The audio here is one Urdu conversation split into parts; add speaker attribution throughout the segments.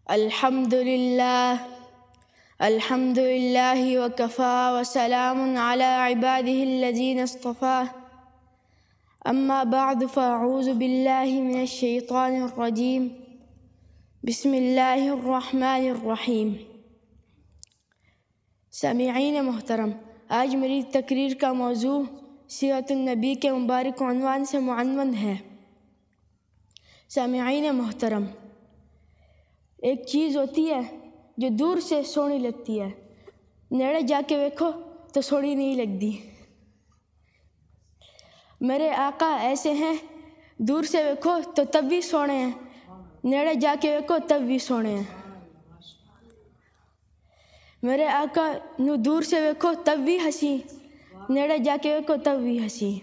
Speaker 1: الحمد لله وكفى وسلام على عباده الذين اصطفى أما بعد فأعوذ بالله من الشيطان الرجيم بسم الله الرحمن الرحیم۔ سامعین محترم، آج میری تقریر کا موضوع سیرت النبی کے مبارک عنوان سے معنون ہے۔ سامعین محترم، ایک چیز ہوتی ہے جو دور سے سونی لگتی ہے، نیڑے جا کے دیکھو تو سونی نہیں لگتی۔ میرے آقا ایسے ہیں، دور سے دیکھو تو تب بھی سونے ہیں، نیڑے جا کے دیکھو تب بھی سونے ہیں۔ میرے آقا نو دور سے دیکھو تب بھی ہنسی، نیڑے جا کے دیکھو تب بھی ہنسی۔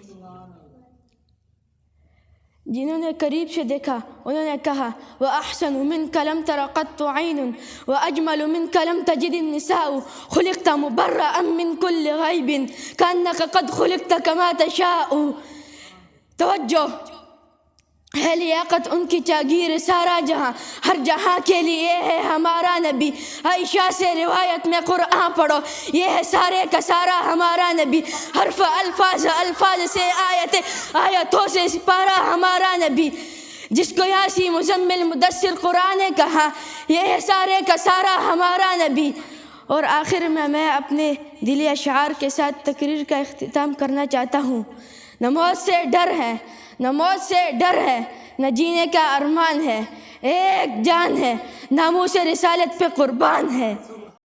Speaker 1: جنہوں نے قریب سے دیکھا انہوں نے کہا وَأَحْسَنُ مِنْكَ لَمْ تَرَ قَطُّ عَيْنٌ وَأَجْمَلُ مِنْكَ لَمْ تَجِدِ النِّسَاءُ خُلِقْتَ مُبَرَّأً مِنْ كُلِّ عَيْبٍ كَأَنَّكَ قَدْ خُلِقْتَ كَمَا تَشَاءُ۔ توجہ ہے، لیاقت ان کی جاگیر سارا جہاں، ہر جہاں کے لیے ہے ہمارا نبی۔ عائشہ سے روایت میں قرآن پڑھو، یہ ہے سارے کا سارا ہمارا نبی۔ حرف الفاظ سے آیتوں سے سپارہ ہمارا نبی، جس کو یاسین مزمل مدثر قرآن نے کہا یہ ہے سارے کا سارا ہمارا نبی۔ اور آخر میں اپنے دلی اشعار کے ساتھ تقریر کا اختتام کرنا چاہتا ہوں۔ نہ موت سے ڈر ہے، نہ موت سے ڈر ہے، نہ جینے کا ارمان ہے، ایک جان ہے، ناموس رسالت پہ قربان ہے۔